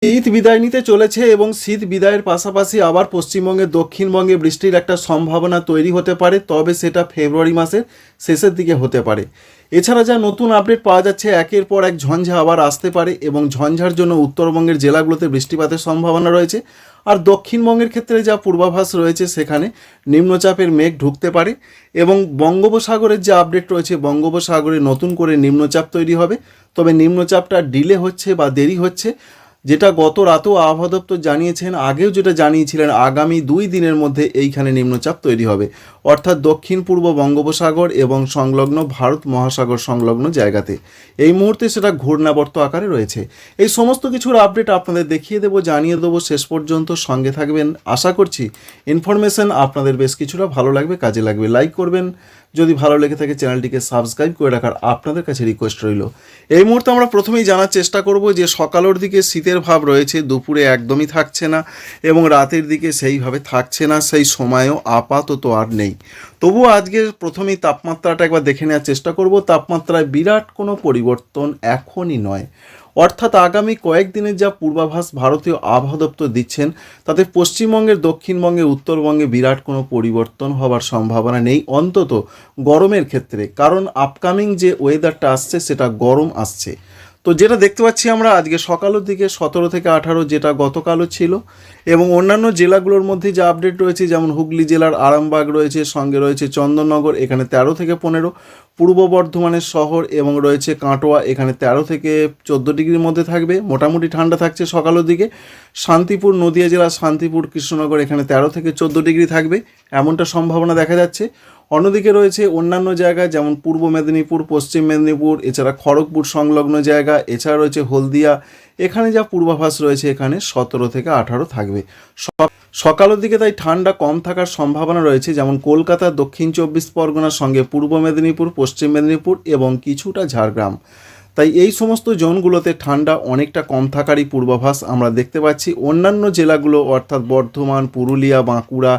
শীত বিদায় নিতে চলেছে এবং শীত বিদায়ের পাশাপাশি আবার পশ্চিমবঙ্গে দক্ষিণবঙ্গে বৃষ্টির একটা সম্ভাবনা তৈরি হতে পারে, তবে সেটা ফেব্রুয়ারি মাসের শেষের দিকে হতে পারে। এছাড়া যা নতুন আপডেট পাওয়া যাচ্ছে, একের পর এক ঝঞ্ঝা আবার আসতে পারে এবং ঝঞ্ঝার জন্য উত্তরবঙ্গের জেলাগুলোতে বৃষ্টিপাতের সম্ভাবনা রয়েছে। আর দক্ষিণবঙ্গের ক্ষেত্রে যা পূর্বাভাস রয়েছে, সেখানে নিম্নচাপের মেঘ ঢুকতে পারে এবং বঙ্গোপসাগরের যে আপডেট রয়েছে, বঙ্গোপসাগরে নতুন করে নিম্নচাপ তৈরি হবে। তবে নিম্নচাপটা ডিলে হচ্ছে বা দেরি হচ্ছে, যেটা গত রাতেও আবহাওয়া দপ্তর জানিয়েছেন, আগেও যেটা জানিয়েছিলেন, আগামী 2 দিনের মধ্যে এইখানে নিম্নচাপ তৈরি হবে, অর্থাৎ দক্ষিণ পূর্ব বঙ্গোপসাগর এবং সংলগ্ন ভারত মহাসাগর সংলগ্ন জায়গাতে। এই মুহূর্তে সেটা ঘূর্ণাবর্ত আকারে রয়েছে। এই সমস্ত কিছুর আপডেট আপনাদের দেখিয়ে দেবো, জানিয়ে দেবো, শেষ পর্যন্ত সঙ্গে থাকবেন। আশা করছি ইনফরমেশন আপনাদের বেশ কিছুটা ভালো লাগবে, কাজে লাগবে। লাইক করবেন, যদি ভালো লেগে থাকে চ্যানেলটিকে সাবস্ক্রাইব করে রাখার আপনাদের কাছে রিকোয়েস্ট রইল। এই মুহূর্তে আমরা প্রথমেই জানার চেষ্টা করব যে সকালের দিকে শীতের ভাব রয়েছে, দুপুরে একদমই থাকছে না এবং রাতের দিকে সেইভাবে থাকছে না, সেই সময়ও আপাতত আর নেই। তবুও আজকে প্রথমেই তাপমাত্রাটা একবার দেখে নেওয়ার চেষ্টা করব। তাপমাত্রায় বিরাট কোনো পরিবর্তন এখনই নয়, অর্থাৎ আগামী কয়েকদিনের যা পূর্বাভাস ভারতীয় আবহাওয়া দপ্তর দিচ্ছেন, তাতে পশ্চিমবঙ্গের দক্ষিণবঙ্গে উত্তরবঙ্গে বিরাট কোনো পরিবর্তন হওয়ার সম্ভাবনা নেই, অন্তত গরমের ক্ষেত্রে। কারণ আপকামিং যে ওয়েদারটা আসছে সেটা গরম আসছে। তো যেটা দেখতে পাচ্ছি আমরা আজকে সকালের দিকে 17 থেকে 18, যেটা গতকালও ছিল, এবং অন্যান্য জেলাগুলোর মধ্যে যে আপডেট রয়েছে, যেমন হুগলি জেলার আরামবাগ রয়েছে, সঙ্গে রয়েছে চন্দননগর, এখানে 13 থেকে 15, পূর্ব বর্ধমানের শহর এবং রয়েছে কাটোয়া, এখানে 13 থেকে 14 ডিগ্রির মধ্যে থাকবে, মোটামুটি ঠান্ডা থাকছে সকালের দিকে। শান্তিপুর, নদিয়া জেলা শান্তিপুর, কৃষ্ণনগর, এখানে 13 থেকে 14 ডিগ্রি থাকবে, এমনটা সম্ভাবনা দেখা যাচ্ছে। অন্যদিকে রয়েছে অন্যান্য জায়গায়, যেমন পূর্ব মেদিনীপুর, পশ্চিম মেদিনীপুর, এছাড়া খড়গপুর সংলগ্ন জায়গা, এছাড়া রয়েছে হলদিয়া, এখানে যা পূর্বাভাস রয়েছে, এখানে 17 থেকে 18 থাকবে সকালের দিকে। তাই ঠান্ডা কম থাকার সম্ভাবনা রয়েছে, যেমন কলকাতা, দক্ষিণ 24 পরগনার সঙ্গে পূর্ব মেদিনীপুর, পশ্চিম মেদিনীপুর এবং কিছুটা ঝাড়গ্রাম। তাই এই সমস্ত জোনগুলোতে ঠান্ডা অনেকটা কম থাকারই পূর্বাভাস আমরা দেখতে পাচ্ছি। অন্যান্য জেলাগুলো অর্থাৎ বর্ধমান, পুরুলিয়া, বাঁকুড়া,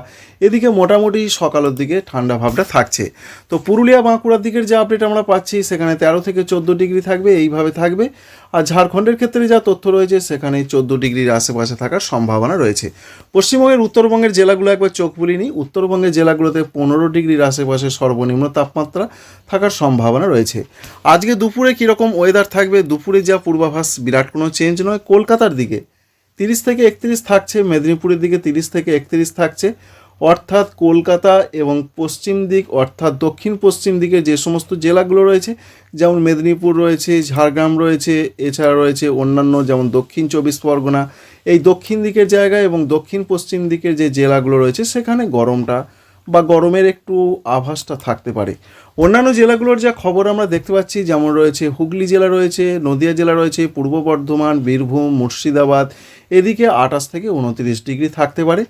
এদিকে মোটামুটি সকালের দিকে ঠান্ডা ভাবটা থাকছে। তো পুরুলিয়া, বাঁকুড়ার দিকের যে আপডেট আমরা পাচ্ছি, সেখানে 13 থেকে 14 ডিগ্রি থাকবে, এইভাবে থাকবে। আর ঝাড়খণ্ডের ক্ষেত্রে যা তথ্য রয়েছে, সেখানে 14 ডিগ্রির আশেপাশে থাকার সম্ভাবনা রয়েছে। পশ্চিমবঙ্গের উত্তরবঙ্গের জেলাগুলো একবার চোখ বুলিনি, উত্তরবঙ্গের জেলাগুলোতে 15 ডিগ্রির আশেপাশে সর্বনিম্ন তাপমাত্রা থাকার সম্ভাবনা রয়েছে। আজকে দুপুরে কীরকম ওয়েদার থাকবে, দুপুরে যা পূর্বাভাস বিরাট কোনো চেঞ্জ নয়। কলকাতার দিকে 30 থেকে 31 থাকছে, মেদিনীপুরের দিকে 30 থেকে 31 থাকছে, অর্থাৎ কলকাতা এবং পশ্চিম দিক অর্থাৎ দক্ষিণ পশ্চিম দিকে যে সমস্ত জেলাগুলো রয়েছে, যেমন মেদিনীপুর রয়েছে, ঝাড়গ্রাম রয়েছে, এছাড়া রয়েছে অন্যান্য যেমন দক্ষিণ 24 পরগনা, এই দক্ষিণ দিকের জায়গায় এবং দক্ষিণ পশ্চিম দিকের যে জেলাগুলো রয়েছে, সেখানে গরমটা বা গরমের একটু আভাসটা থাকতে পারে। অন্যান্য জেলাগুলোর যা খবর আমরা দেখতে পাচ্ছি, যেমন রয়েছে হুগলি জেলা রয়েছে, নদিয়া জেলা রয়েছে, পূর্ব বর্ধমান, বীরভূম, মুর্শিদাবাদ, এদিকে 28 থেকে 29 ডিগ্রি থাকতে পারে।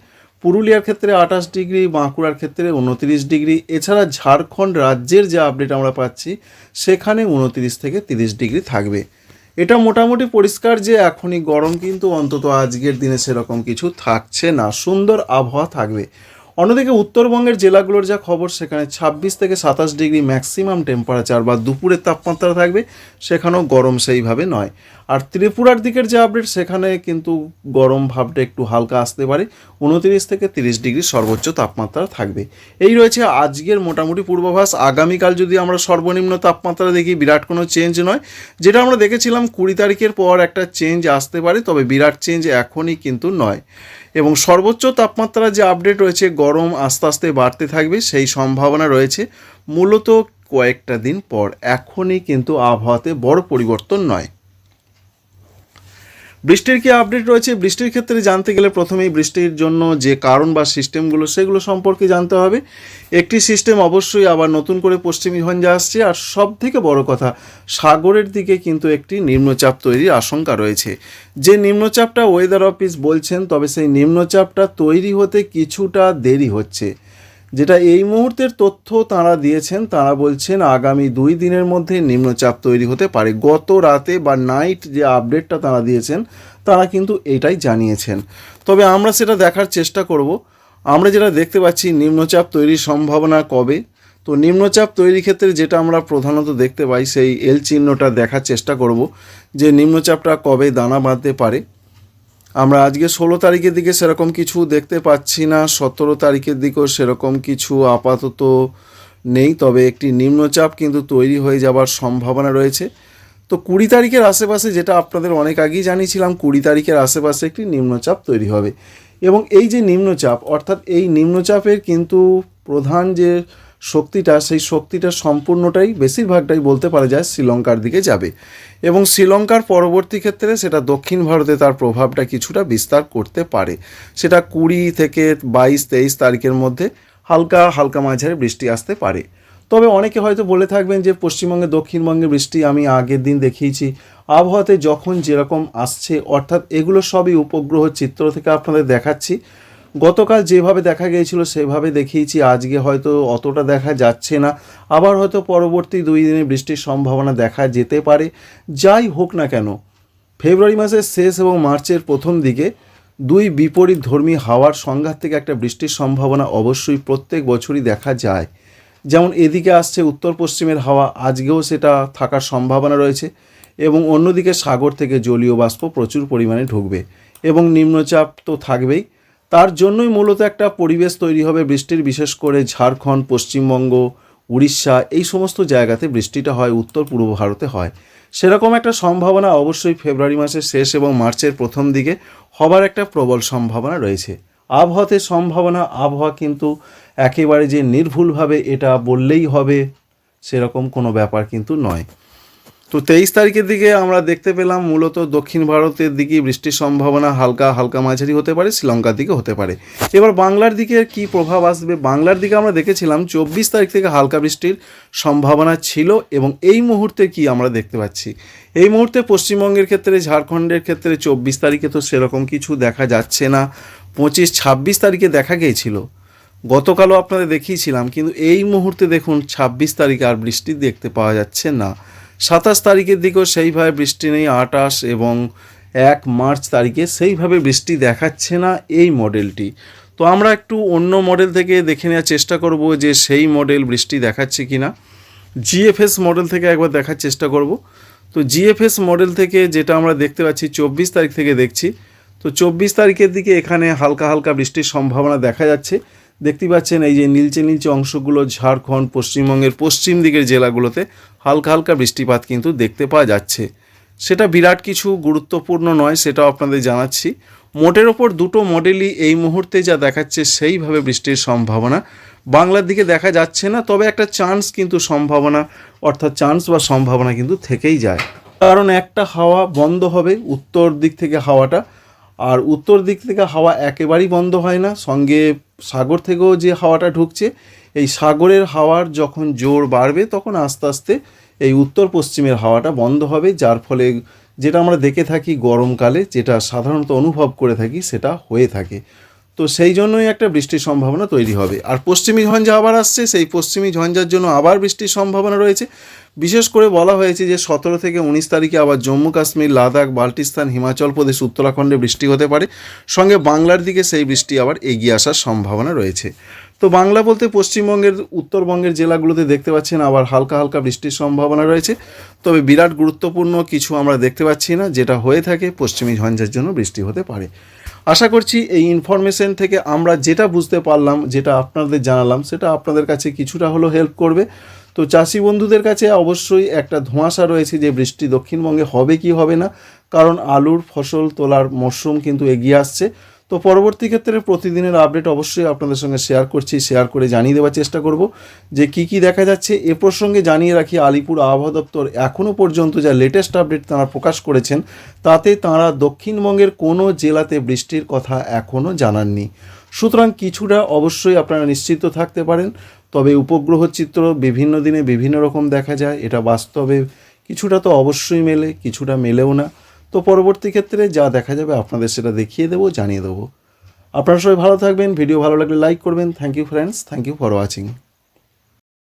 পুরুলিয়ার ক্ষেত্রে 28 ডিগ্রি, বাঁকুড়ার ক্ষেত্রে 29 ডিগ্রি। এছাড়া ঝাড়খণ্ড রাজ্যের যে আপডেট আমরা পাচ্ছি, সেখানে 29 থেকে 30 ডিগ্রি থাকবে। এটা মোটামুটি পরিষ্কার যে এখনই গরম, কিন্তু অন্তত আজকের দিনে সেরকম কিছু থাকছে না, সুন্দর আবহাওয়া থাকবে। অন্যদিকে উত্তরবঙ্গের জেলাগুলোর যা খবর, সেখানে 26 থেকে 27 ডিগ্রি ম্যাক্সিমাম টেম্পারেচার বা দুপুরের তাপমাত্রা থাকবে, সেখানেও গরম সেইভাবে নয়। আর ত্রিপুরার দিকের যে আপডেট, সেখানে কিন্তু গরম ভাবটা একটু হালকা আসতে পারে, 29 থেকে 30 ডিগ্রি সর্বোচ্চ তাপমাত্রা থাকবে। এই রয়েছে আজকের মোটামুটি পূর্বাভাস। আগামীকাল যদি আমরা সর্বনিম্ন তাপমাত্রা দেখি, বিরাট কোনো চেঞ্জ নয়, যেটা আমরা দেখেছিলাম 20 তারিখের পর একটা চেঞ্জ আসতে পারে, তবে বিরাট চেঞ্জ এখনই কিন্তু নয়। এবং সর্বোচ্চ তাপমাত্রা যে আপডেট রয়েছে, গরম আস্তে আস্তে বাড়তে থাকবে সেই সম্ভাবনা রয়েছে, মূলত কয়েকটা দিন পর। এখনই কিন্তু আবহাওয়াতে বড় পরিবর্তন নয়। বৃষ্টির কি আপডেট রয়েছে, বৃষ্টির ক্ষেত্রে জানতে গেলে প্রথমেই বৃষ্টির জন্য যে কারণ বা সিস্টেমগুলো, সেগুলো সম্পর্কে জানতে হবে। একটি সিস্টেম অবশ্যই আবার নতুন করে পশ্চিমী ঝঞ্ঝা আসছে, আর সব থেকে বড় কথা, সাগরের দিকে কিন্তু একটি নিম্নচাপ তৈরির আশঙ্কা রয়েছে। যে নিম্নচাপটা ওয়েদার অফিস বলছেন, তবে সেই নিম্নচাপটা তৈরি হতে কিছুটা দেরি হচ্ছে, যেটা এই মুহূর্তের তথ্য তাঁরা দিয়েছেন। তাঁরা বলছেন আগামী 2 দিনের মধ্যে নিম্নচাপ তৈরি হতে পারে। গত রাতে বা নাইট যে আপডেটটা তাঁরা দিয়েছেন, তাঁরা কিন্তু এটাই জানিয়েছেন। তবে আমরা সেটা দেখার চেষ্টা করব। আমরা যেটা দেখতে পাচ্ছি, নিম্নচাপ তৈরির সম্ভাবনা কবে, তো নিম্নচাপ তৈরির ক্ষেত্রে যেটা আমরা প্রধানত দেখতে পাই, সেই এল চিহ্নটা দেখার চেষ্টা করব যে নিম্নচাপটা কবে দানা বাঁধতে পারে। আমরা আজকে 16 তারিখের দিকে সেরকম কিছু দেখতে পাচ্ছি না, 17 তারিখের দিকেও সেরকম কিছু আপাতত নেই, তবে একটি নিম্নচাপ কিন্তু তৈরি হয়ে যাবার সম্ভাবনা রয়েছে। তো 20 তারিখের আশেপাশে, যেটা আপনাদের অনেক আগেই জানিয়েছিলাম, 20 তারিখের আশেপাশে একটি নিম্নচাপ তৈরি হবে। এবং এই যে নিম্নচাপ, অর্থাৎ এই নিম্নচাপের কিন্তু প্রধান যে শক্তিটা, সেই শক্তিটা সম্পূর্ণটাই, বেশিরভাগটাই বলতে পারা যায় শ্রীলঙ্কার দিকে যাবে। এবং শ্রীলঙ্কার পরবর্তী ক্ষেত্রে সেটা দক্ষিণ ভারতে তার প্রভাবটা কিছুটা বিস্তার করতে পারে। সেটা 20 থেকে 22-23 তারিখের মধ্যে হালকা হালকা মাঝারি বৃষ্টি আসতে পারে। তবে অনেকে হয়তো বলে থাকবেন যে পশ্চিমবঙ্গে দক্ষিণবঙ্গে বৃষ্টি আমি আগের দিন দেখিয়েছি। আবহাওয়াতে যখন যেরকম আসছে, অর্থাৎ এগুলো সবই উপগ্রহ চিত্র থেকে আপনাদের দেখাচ্ছি। গতকাল যেভাবে দেখা গিয়েছিল সেভাবে দেখিয়েছি, আজকে হয়তো অতটা দেখা যাচ্ছে না, আবার হয়তো পরবর্তী 2 দিনে বৃষ্টির সম্ভাবনা দেখা যেতে পারে। যাই হোক না কেন, ফেব্রুয়ারি মাসের শেষ এবং মার্চের প্রথম দিকে 2 বিপরীত ধর্মী হাওয়ার সংঘাত থেকে একটা বৃষ্টির সম্ভাবনা অবশ্যই প্রত্যেক বছরই দেখা যায়। যেমন এদিকে আসছে উত্তর পশ্চিমের হাওয়া, আজকেও সেটা থাকার সম্ভাবনা রয়েছে। এবং অন্যদিকে সাগর থেকে জলীয় বাষ্প প্রচুর পরিমাণে ঢুকবে এবং নিম্নচাপ তো থাকবেই। তার জন্যই মূলত একটা পরিবেশ তৈরি হবে বৃষ্টির, বিশেষ করে ঝাড়খণ্ড, পশ্চিমবঙ্গ, উড়িষ্যা, এই সমস্ত জায়গাতে বৃষ্টিটা হয়, উত্তর পূর্ব ভারতে হয়। সেরকম একটা সম্ভাবনা অবশ্যই ফেব্রুয়ারি মাসের শেষ এবং মার্চের প্রথম দিকে হবার একটা প্রবল সম্ভাবনা রয়েছে। আবহাওয়াতে সম্ভাবনা, আবহাওয়া কিন্তু একেবারে যে নির্ভুলভাবে এটা বললেই হবে সেরকম কোনো ব্যাপার কিন্তু নয়। তো 23 তারিখের দিকে আমরা দেখতে পেলাম মূলত দক্ষিণ ভারতের দিকে বৃষ্টির সম্ভাবনা হালকা হালকা মাঝারি হতে পারে, শ্রীলঙ্কার দিকে হতে পারে। এবার বাংলার দিকে কি প্রভাব আসবে, বাংলার দিকে আমরা দেখেছিলাম 24 তারিখ থেকে হালকা বৃষ্টির সম্ভাবনা ছিল। এবং এই মুহূর্তে কি আমরা দেখতে পাচ্ছি, এই মুহূর্তে পশ্চিমবঙ্গের ক্ষেত্রে, ঝাড়খণ্ডের ক্ষেত্রে 24 তারিখে তো সেরকম কিছু দেখা যাচ্ছে না। 25-26 তারিখে দেখা গিয়েছিল, গতকালও আপনাদের দেখিয়েছিলাম, কিন্তু এই মুহূর্তে দেখুন 26 তারিখে আর বৃষ্টি দেখতে পাওয়া যাচ্ছে না। 27 তারিখের দিকেও সেইভাবে বৃষ্টি নেই, 28 এবং 1 মার্চ তারিখে সেইভাবে বৃষ্টি দেখাচ্ছে না এই মডেলটি। তো আমরা একটু অন্য মডেল থেকে দেখে নেওয়ার চেষ্টা করব যে সেই মডেল বৃষ্টি দেখাচ্ছে কি না। জিএফএস মডেল থেকে একবার দেখার চেষ্টা করব। তো জিএফএস মডেল থেকে যেটা আমরা দেখতে পাচ্ছি 24 তারিখ থেকে দেখছি, তো 24 তারিখের দিকে এখানে হালকা হালকা বৃষ্টির সম্ভাবনা দেখা যাচ্ছে। দেখতে পাচ্ছেন এই যে নীলচে নীলচে অংশগুলো, ঝাড়খণ্ড, পশ্চিমবঙ্গের পশ্চিম দিকের জেলাগুলোতে হালকা হালকা বৃষ্টিপাত কিন্তু দেখতে পাওয়া যাচ্ছে। সেটা বিরাট কিছু গুরুত্বপূর্ণ নয়, সেটাও আপনাদের জানাচ্ছি। মোটের ওপর দুটো মডেলই এই মুহূর্তে যা দেখাচ্ছে সেইভাবে বৃষ্টির সম্ভাবনা বাংলার দিকে দেখা যাচ্ছে না। তবে একটা চান্স কিন্তু সম্ভাবনা, অর্থাৎ চান্স বা সম্ভাবনা কিন্তু থেকেই যায়। কারণ একটা হাওয়া বন্ধ হবে উত্তর দিক থেকে হাওয়াটা, আর উত্তর দিক থেকে হাওয়া একেবারেই বন্ধ হয় না, সঙ্গে সাগর থেকেও যে হাওয়াটা ঢুকছে, এই সাগরের হাওয়ার যখন জোর বাড়বে তখন আস্তে আস্তে এই উত্তর পশ্চিমের হাওয়াটা বন্ধ হবে, যার ফলে যেটা আমরা দেখে থাকি গরমকালে, যেটা সাধারণত অনুভব করে থাকি, সেটা হয়ে থাকে। তো সেই জন্যই একটা বৃষ্টির সম্ভাবনা তৈরি হবে। আর পশ্চিমী ঝঞ্ঝা আবার আসছে, সেই পশ্চিমী ঝঞ্ঝার জন্য আবার বৃষ্টির সম্ভাবনা রয়েছে। বিশেষ করে বলা হয়েছে যে 17 থেকে 19 তারিখে আবার জম্মু কাশ্মীর, লাদাখ, বাল্টিস্তান, হিমাচল প্রদেশ, উত্তরাখণ্ডে বৃষ্টি হতে পারে। সঙ্গে বাংলার দিকে সেই বৃষ্টি আবার এগিয়ে আসার সম্ভাবনা রয়েছে। তো বাংলা বলতে পশ্চিমবঙ্গের উত্তরবঙ্গের জেলাগুলোতে দেখতে পাচ্ছেন আবার হালকা হালকা বৃষ্টির সম্ভাবনা রয়েছে। তবে বিরাট গুরুত্বপূর্ণ কিছু আমরা দেখতে পাচ্ছি না, যেটা হয়ে থাকে পশ্চিমী ঝঞ্ঝার জন্য বৃষ্টি হতে পারে। আশা করছি এই ইনফরমেশন থেকে আমরা যেটা বুঝতে পারলাম, যেটা আপনাদের জানালাম, সেটা আপনাদের কাছে কিছুটা হলেও হেল্প করবে। তো চাষি বন্ধুদের কাছে অবশ্যই একটা ধোঁয়াশা রয়েছে যে বৃষ্টি দক্ষিণবঙ্গে হবে কি হবে না, কারণ আলুর ফসল তোলার মরশুম কিন্তু এগিয়ে আসছে। তো পরবর্তী ক্ষেত্রে প্রতিদিনের আপডেট অবশ্যই আপনাদের সঙ্গে শেয়ার করছি, শেয়ার করে জানিয়ে দেওয়ার চেষ্টা করব যে কি দেখা যাচ্ছে। এ প্রসঙ্গে জানিয়ে রাখি, আলিপুর আবহাওয়া দপ্তর এখনও পর্যন্ত যা লেটেস্ট আপডেট তাঁরা প্রকাশ করেছেন, তাতে তাঁরা দক্ষিণবঙ্গের কোনো জেলাতে বৃষ্টির কথা এখনও জানাননি। সুতরাং কিছুটা অবশ্যই আপনারা নিশ্চিত থাকতে পারেন। তবে উপগ্রহ চিত্র বিভিন্ন দিনে বিভিন্ন রকম দেখা যায়, এটা বাস্তবে কিছুটা তো অবশ্যই মেলে, কিছুটা মেলেও না। তো পরবর্তী ক্ষেত্রে যা দেখা যাবে আপনাদের সেটা দেখিয়ে দেবো, জানিয়ে দেবো। আপনারা সবাই ভালো থাকবেন, ভিডিও ভালো লাগলে লাইক করবেন। Thank you friends, thank you for watching.